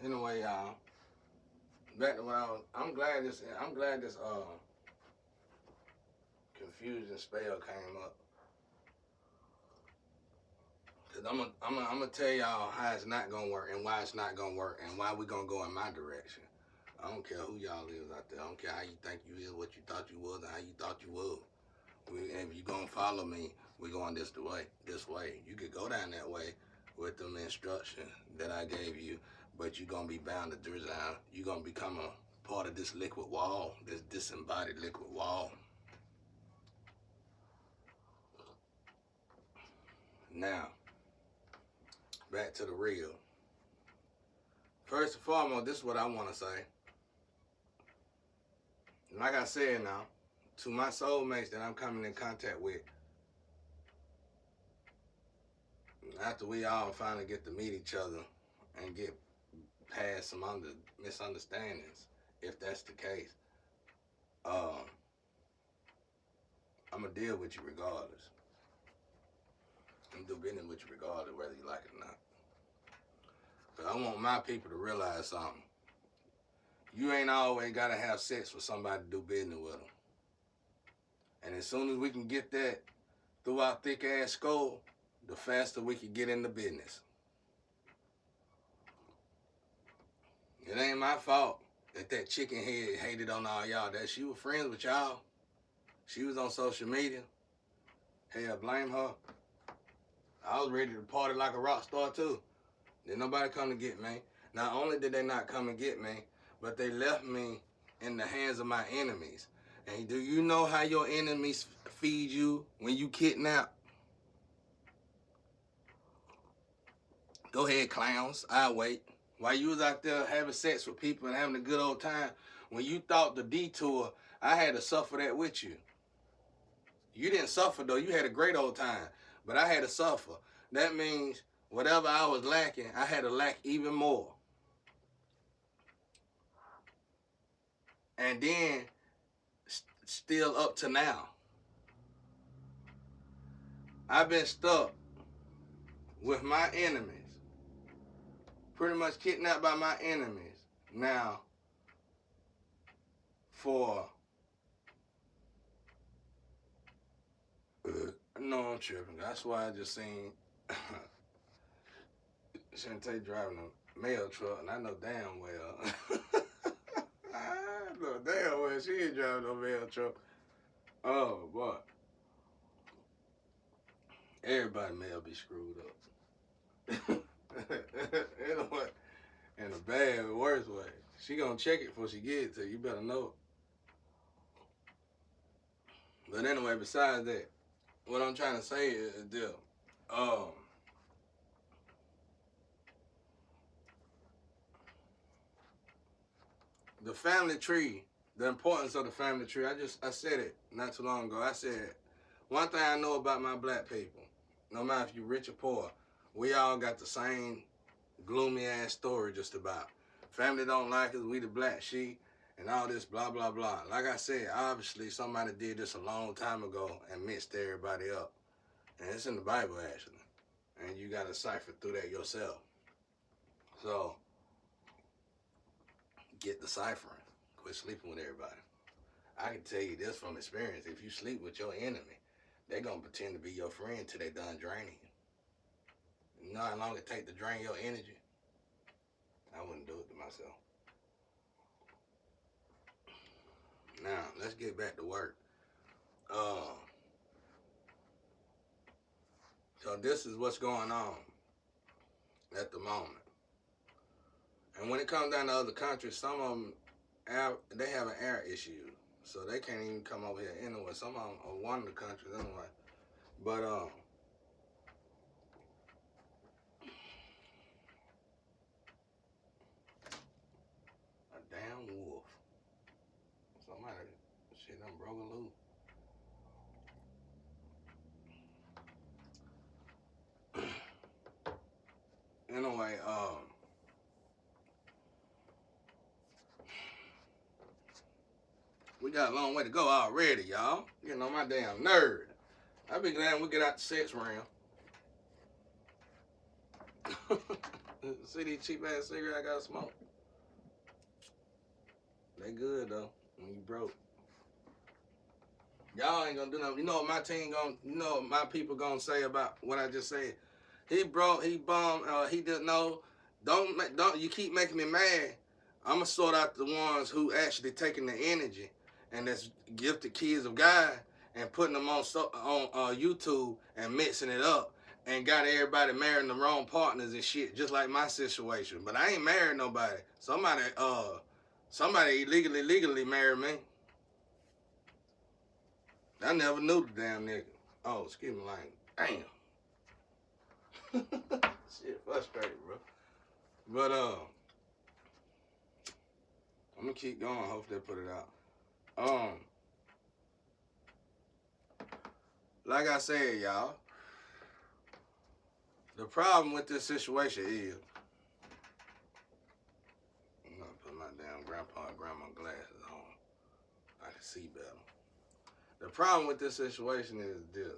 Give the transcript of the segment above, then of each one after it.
Anyway, y'all, back to what I'm glad this confusion spell came up. Cause I'm gonna tell y'all how it's not gonna work and why it's not gonna work and why we gonna go in my direction. I don't care who y'all is out there. I don't care how you think you is, what you thought you was, and how you thought you was. If you gonna follow me, we going this the way. This way. You could go down that way with them instructions that I gave you, but you gonna be bound to design. You gonna become a part of this liquid wall, this disembodied liquid wall. Now, back to the real. First and foremost, this is what I want to say. Like I said now, to my soulmates that I'm coming in contact with, after we all finally get to meet each other and get past some misunderstandings, if that's the case, I'm going to deal with you regardless. I'm do business with you regardless, whether you like it or not. Because I want my people to realize something. You ain't always got to have sex with somebody to do business with them. And as soon as we can get that through our thick ass skull, the faster we can get into business. It ain't my fault that chicken head hated on all y'all. That she was friends with y'all. She was on social media. Hell, blame her. I was ready to party like a rock star too. Didn't nobody come to get me. Not only did they not come and get me, but they left me in the hands of my enemies. And do you know how your enemies feed you when you kidnap? Go ahead, clowns. I'll wait. While you was out there having sex with people and having a good old time, when you thought the detour, I had to suffer that with you. You didn't suffer, though. You had a great old time. But I had to suffer. That means whatever I was lacking, I had to lack even more. And then, still up to now, I've been stuck with my enemies. Pretty much kidnapped by my enemies. Now, for... no, I'm tripping. That's why I just seen Shantae driving a mail truck, and I know damn well. I know damn well she ain't driving no mail truck. Oh, boy. Everybody mail be screwed up. You know what? In a bad, worse way. She gonna check it before she get it to you. You better know. But anyway, besides that, what I'm trying to say is this. The family tree, the importance of the family tree. I said it not too long ago. I said, one thing I know about my black people, no matter if you're rich or poor, we all got the same gloomy ass story just about. Family don't like us, we the black sheep, and all this blah, blah, blah. Like I said, obviously somebody did this a long time ago and mixed everybody up. And it's in the Bible, actually. And you got to cipher through that yourself. So, get the ciphering. Quit sleeping with everybody. I can tell you this from experience. If you sleep with your enemy, they're going to pretend to be your friend till they done draining you. You know how long it take to drain your energy? I wouldn't do it to myself. Now, let's get back to work. So this is what's going on at the moment. And when it comes down to other countries, some of them, they have an air issue. So they can't even come over here anyway. Some of them are one of the countries anyway. But, a damn wolf. Somebody, shit done broke loose. Anyway, we got a long way to go already, y'all. Getting on my damn nerve. I'll be glad when we get out the sex round. See these cheap ass cigarettes I gotta smoke. They good though when you broke. Y'all ain't gonna do nothing. You know what my team gonna, you know what my people gonna say about what I just said. He broke, he bummed, he didn't know. Don't you keep making me mad. I'ma sort out the ones who actually taking the energy and that's gifted kids of God and putting them on YouTube and mixing it up and got everybody marrying the wrong partners and shit, just like my situation. But I ain't married nobody. Somebody legally married me. I never knew the damn nigga. Oh, excuse me, like, damn. Shit, frustrated, bro. But I'm gonna keep going. Hope they put it out. Like I said, y'all, the problem with this situation is, I'm gonna put my damn grandpa and grandma glasses on. I can see better. The problem with this situation is this.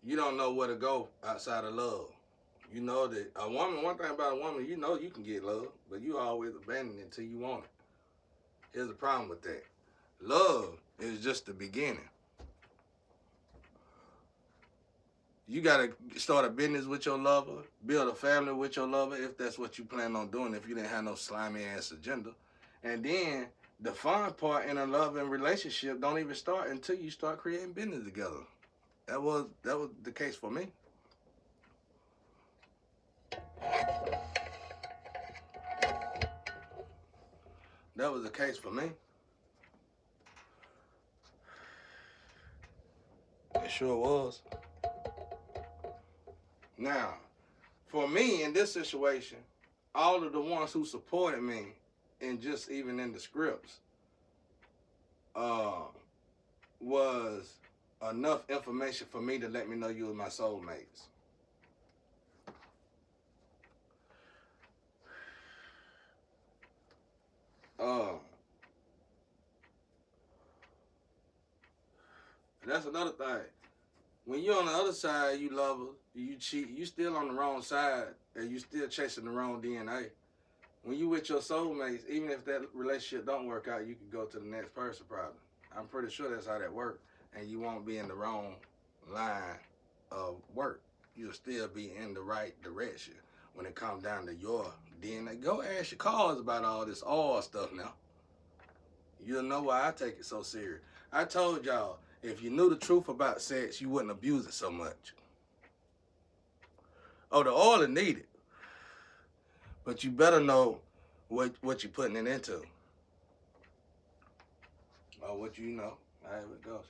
You don't know where to go outside of love. You know that a woman, one thing about a woman, you know you can get love, but you always abandon it until you want it. Here's the problem with that. Love is just the beginning. You gotta start a business with your lover, build a family with your lover, if that's what you plan on doing, if you didn't have no slimy ass agenda. And then the fun part in a love and relationship don't even start until you start creating business together. That was the case for me. That was the case for me. It sure was. Now, for me in this situation, all of the ones who supported me, and just even in the scripts, was enough information for me to let me know you were my soulmates. That's another thing. When you're on the other side, you love her, you cheat, you still on the wrong side, and you still chasing the wrong DNA. When you with your soulmates, even if that relationship don't work out, you can go to the next person probably. I'm pretty sure that's how that works, and you won't be in the wrong line of work. You'll still be in the right direction when it comes down to your DNA. Go ask your cars about all this oil stuff now. You'll know why I take it so serious. I told y'all, if you knew the truth about sex, you wouldn't abuse it so much. Oh, the oil is needed, but you better know what you're putting it into. Oh, what you know. All right, we go.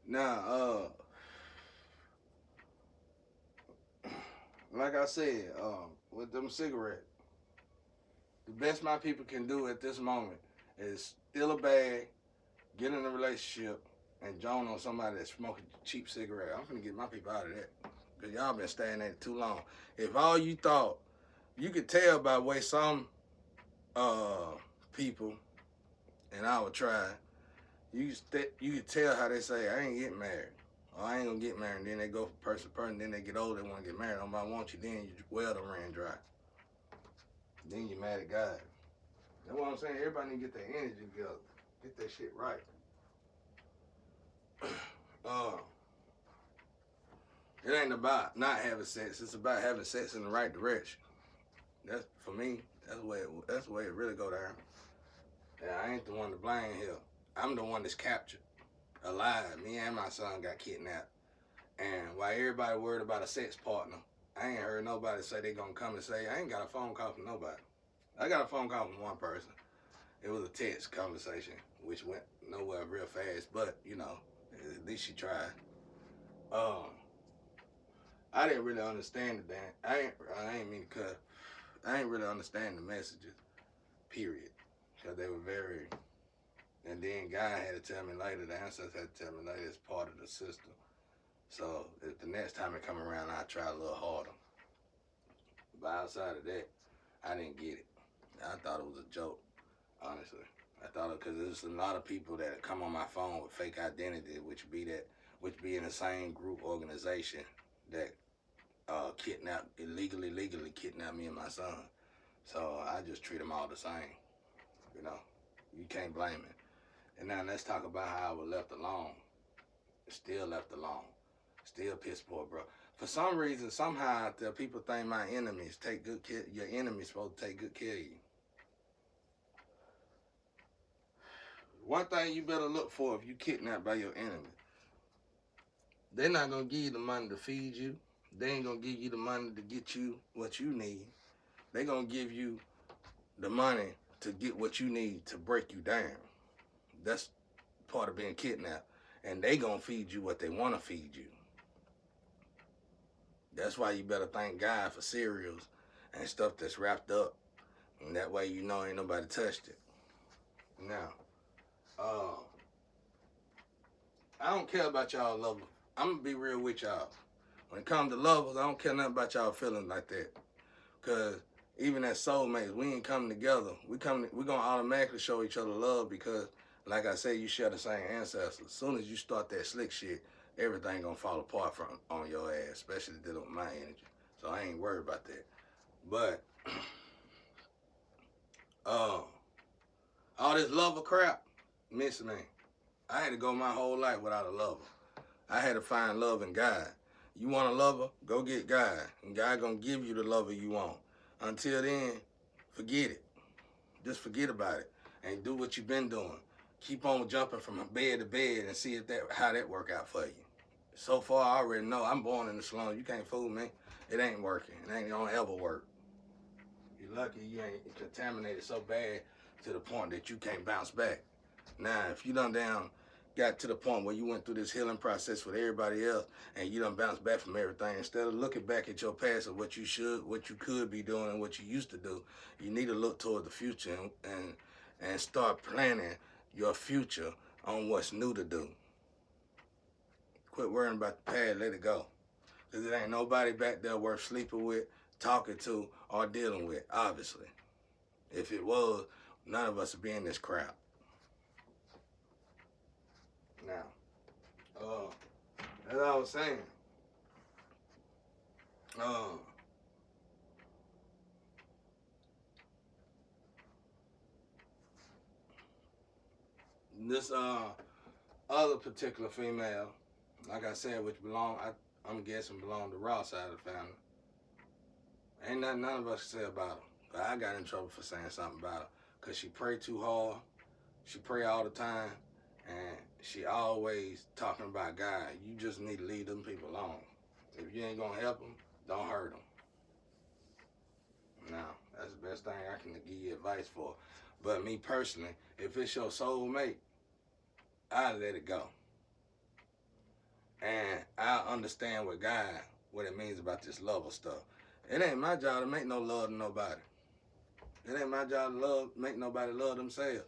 Now, like I said, with them cigarettes, the best my people can do at this moment is steal a bag, get in a relationship, and join on somebody that's smoking cheap cigarette. I'm gonna get my people out of that. Because y'all been staying at it too long. If all you thought, you could tell by the way some people in our tribe, you could tell how they say, I ain't getting married. Or I ain't gonna get married. And then they go from person to person, then they get older, they wanna get married. Nobody want you, then your well done ran dry. Then you mad at God. That's what I'm saying. Everybody need to get their energy together. Get that shit right. It ain't about not having sex. It's about having sex in the right direction. That's for me. That's the way it really go down. Yeah, I ain't the one to blame here. I'm the one that's captured, alive. Me and my son got kidnapped. And while everybody worried about a sex partner, I ain't heard nobody say they gonna come and say, I ain't got a phone call from nobody. I got a phone call from one person. It was a text conversation, which went nowhere real fast, but you know, at least she tried. I didn't really understand the damn. I ain't mean to cut. I ain't really understand the messages, period, because they were very. And then God had to tell me later. The ancestors had to tell me later. It's part of the system. So if the next time it come around, I try a little harder. But outside of that, I didn't get it. I thought it was a joke. Honestly, I thought because there's a lot of people that come on my phone with fake identity, which be in the same group organization that kidnap legally kidnap me and my son. So I just treat them all the same. You know, you can't blame it. And now let's talk about how I was left alone. Still left alone. Still piss poor, bro. For some reason, somehow out there, people think my enemies take good care. Your enemy's supposed to take good care of you. One thing you better look for if you kidnapped by your enemy, they're not gonna give you the money to feed you. They ain't gonna give you the money to get you what you need. They gonna give you the money to get what you need to break you down. That's part of being kidnapped. And they gonna feed you what they wanna feed you. That's why you better thank God for cereals and stuff that's wrapped up. And that way you know ain't nobody touched it. Now, I don't care about y'all lovers. I'm gonna be real with y'all. When it comes to lovers, I don't care nothing about y'all feelings like that. Cause even as soulmates, we ain't coming together. We gonna automatically show each other love because, like I said, you share the same ancestors. As soon as you start that slick shit, everything gonna fall apart on your ass, especially dealing with my energy. So I ain't worried about that. But all this lover crap, miss me. I had to go my whole life without a lover. I had to find love in God. You want a lover? Go get God. And God gonna give you the lover you want. Until then, forget it. Just forget about it. And do what you've been doing. Keep on jumping from bed to bed and see how that work out for you. So far, I already know I'm born in the slum. You can't fool me. It ain't working. It ain't gonna ever work. You're lucky you ain't contaminated so bad to the point that you can't bounce back. Now, if you got to the point where you went through this healing process with everybody else and you done bounced back from everything, instead of looking back at your past of what you could be doing and what you used to do, you need to look toward the future and start planning your future on what's new to do. Quit worrying about the past, let it go. Because it ain't nobody back there worth sleeping with, talking to, or dealing with, obviously. If it was, none of us would be in this crowd. Now, as I was saying, this other particular female, like I said, which I'm guessing belong to Ross side of the family. Ain't nothing none of us can say about her. But I got in trouble for saying something about her. Because she pray too hard. She pray all the time. And she always talking about God. You just need to leave them people alone. If you ain't going to help them, don't hurt them. Now, that's the best thing I can give you advice for. But me personally, if it's your soulmate, I let it go. And I understand with God what it means about this lover stuff. It ain't my job to make no love to nobody. It ain't my job to make nobody love themselves.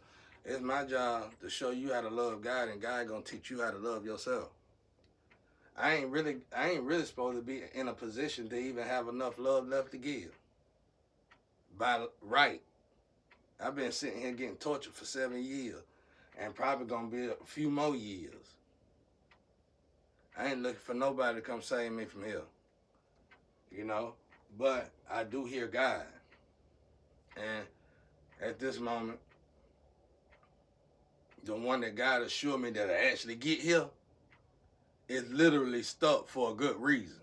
It's my job to show you how to love God, and God gonna teach you how to love yourself. I ain't really supposed to be in a position to even have enough love left to give. By right. I've been sitting here getting tortured for 7 years, and probably gonna be a few more years. I ain't looking for nobody to come save me from here. You know? But I do hear God. And at this moment, the one that God assured me that I actually get here is literally stuck for a good reason.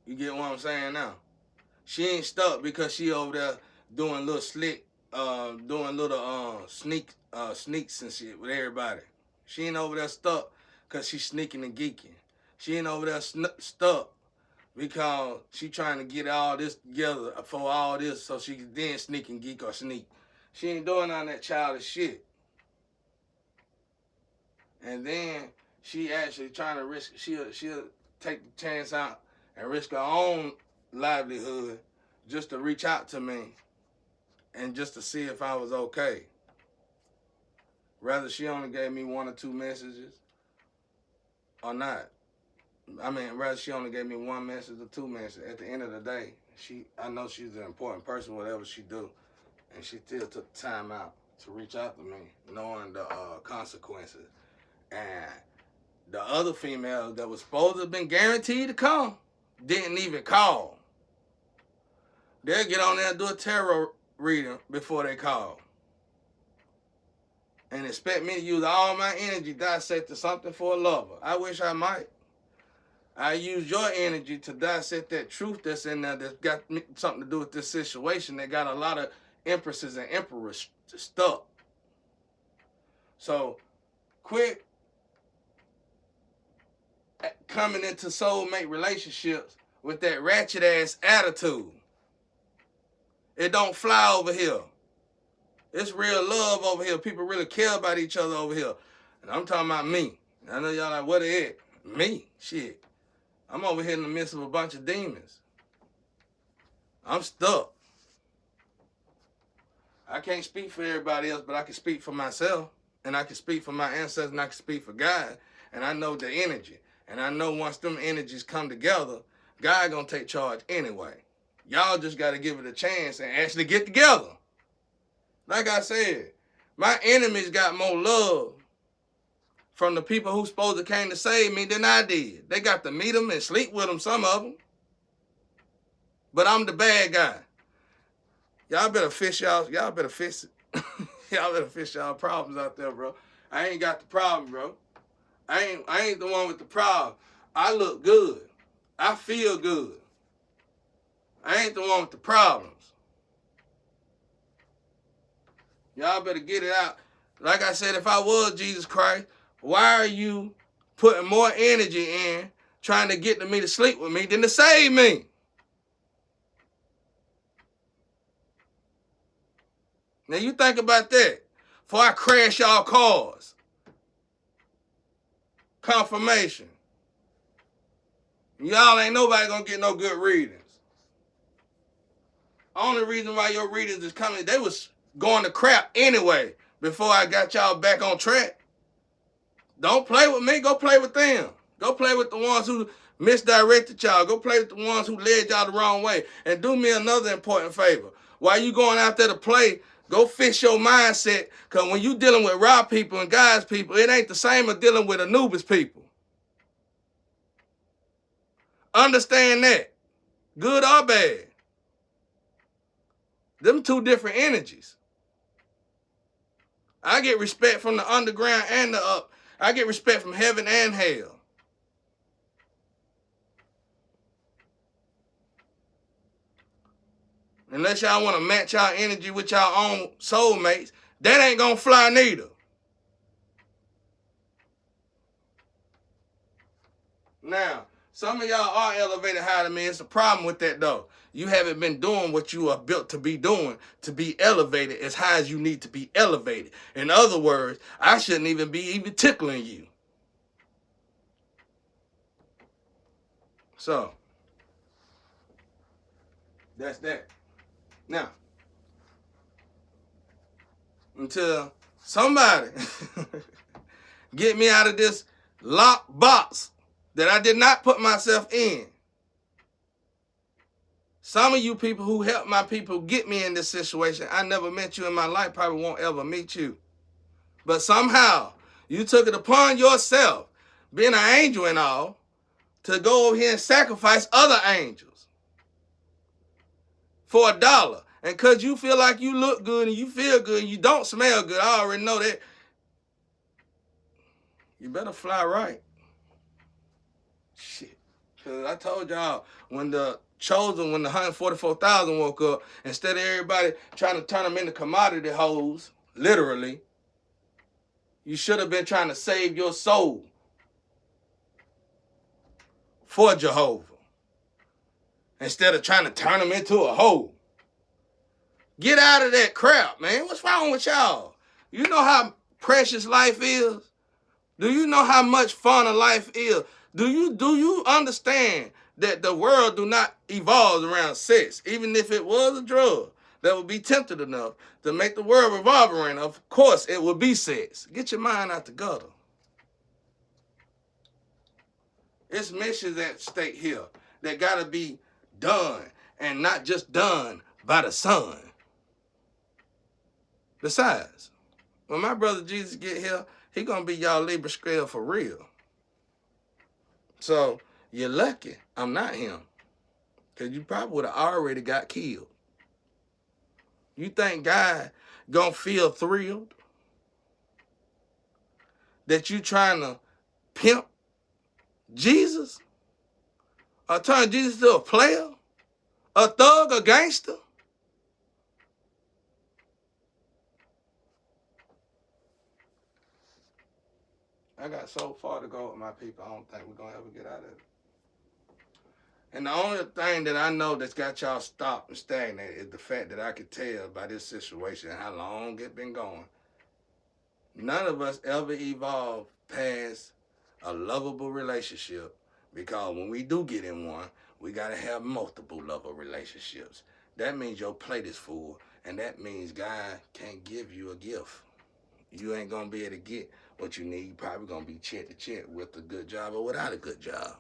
You get what I'm saying now? She ain't stuck because she over there doing little slick, doing little sneaks and shit with everybody. She ain't over there stuck because she's sneaking and geeking. She ain't over there stuck because she trying to get all this together for all this so she can then sneak and geek or sneak. She ain't doing none of that childish shit. And then she actually trying to risk, she'll take the chance out and risk her own livelihood just to reach out to me and just to see if I was okay. Rather she only gave me 1 or 2 messages or not. I mean, rather she only gave me one message or two messages. At the end of the day, I know she's an important person, whatever she do, and she still took time out to reach out to me, knowing the consequences. And the other female that was supposed to have been guaranteed to come didn't even call. They'll get on there and do a tarot reading before they call. And expect me to use all my energy dissecting something for a lover. I wish I might. I use your energy to dissect that truth that's in there that's got something to do with this situation that got a lot of empresses and emperors stuck. So, quit coming into soulmate relationships with that ratchet ass attitude. It don't fly over here. It's real love over here. People really care about each other over here. And I'm talking about me. I know y'all like, what is it? Me? Shit. I'm over here in the midst of a bunch of demons. I'm stuck. I can't speak for everybody else, but I can speak for myself. And I can speak for my ancestors, and I can speak for God. And I know the energy. And I know once them energies come together, God gonna take charge anyway. Y'all just gotta give it a chance and actually get together. Like I said, my enemies got more love from the people who supposed to came to save me than I did. They got to meet them and sleep with them, some of them. But I'm the bad guy. Y'all better fish y'all better fish y'all better fish y'all problems out there, bro. I ain't got the problem, bro. I ain't the one with the problem. I look good. I feel good. I ain't the one with the problems. Y'all better get it out. Like I said, if I was Jesus Christ, why are you putting more energy in trying to get me to sleep with me than to save me? Now you think about that. Before I crash y'all cars. Confirmation. Y'all ain't nobody gonna get no good readings. Only reason why your readings is coming, they was going to crap anyway before I got y'all back on track. Don't play with me, go play with them. Go play with the ones who misdirected y'all. Go play with the ones who led y'all the wrong way. And do me another important favor. While you going out there to play, go fix your mindset, because when you dealing with raw people and God's people, it ain't the same as dealing with Anubis people. Understand that. Good or bad. Them two different energies. I get respect from the underground and the up. I get respect from heaven and hell. Unless y'all want to match y'all energy with y'all own soulmates, that ain't gonna fly neither. Now, some of y'all are elevated higher than me. It's a problem with that though. You haven't been doing what you are built to be doing to be elevated as high as you need to be elevated. In other words, I shouldn't even be tickling you. So, that's that. Now, until somebody get me out of this locked box that I did not put myself in. Some of you people who helped my people get me in this situation, I never met you in my life, probably won't ever meet you. But somehow, you took it upon yourself, being an angel and all, to go over here and sacrifice other angels for $1. And because you feel like you look good and you feel good and you don't smell good, I already know that. You better fly right. Shit. Because I told y'all, when the 144,000 woke up, instead of everybody trying to turn them into commodity hoes, literally, you should have been trying to save your soul for Jehovah, instead of trying to turn them into a hoe. Get out of that crap, man. What's wrong with y'all? You know how precious life is? Do you know how much fun a life is? Do you understand that the world do not evolve around sex? Even if it was a drug that would be tempted enough to make the world revolve around, of course it would be sex. Get your mind out the gutter. It's missions at stake here that got to be done, and not just done by the Son. Besides, when my brother Jesus get here, he going to be y'all Libra scale for real. So, you're lucky I'm not him. Because you probably would have already got killed. You think God going to feel thrilled that you trying to pimp Jesus? Or turn Jesus to a player? A thug, a gangster? I got so far to go with my people, I don't think we're going to ever get out of it. And the only thing that I know that's got y'all stopped and stagnated is the fact that I could tell by this situation how long it been going. None of us ever evolved past a lovable relationship, because when we do get in one, we got to have multiple lovable relationships. That means your plate is full, and that means God can't give you a gift. You ain't going to be able to get what you need. You're probably going to be check to check with a good job or without a good job.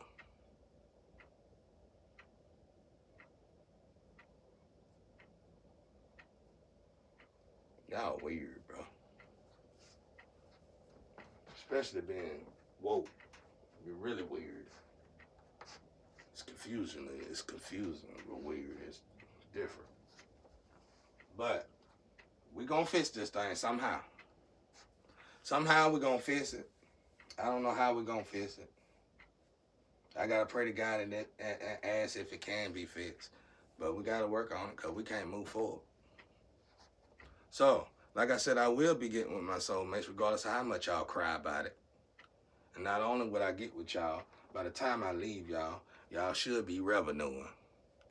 Y'all weird, bro. Especially being woke. You're really weird. It's confusing. It's confusing, but weird. It's different. But we gonna fix this thing somehow. Somehow we gonna fix it. I don't know how we gonna fix it. I gotta pray to God and ask if it can be fixed. But we gotta work on it because we can't move forward. So, like I said, I will be getting with my soulmates regardless of how much y'all cry about it. And not only will I get with y'all, by the time I leave y'all, y'all should be revenuing.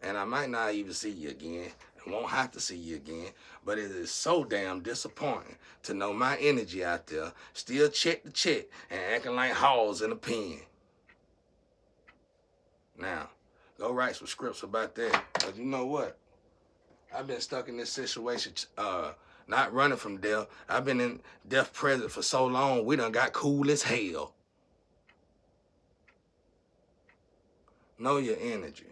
And I might not even see you again, and won't have to see you again, but it is so damn disappointing to know my energy out there still check to check and acting like hogs in a pen. Now, go write some scripts about that, because you know what? I've been stuck in this situation, not running from death. I've been in death present for so long, we done got cool as hell. Know your energy.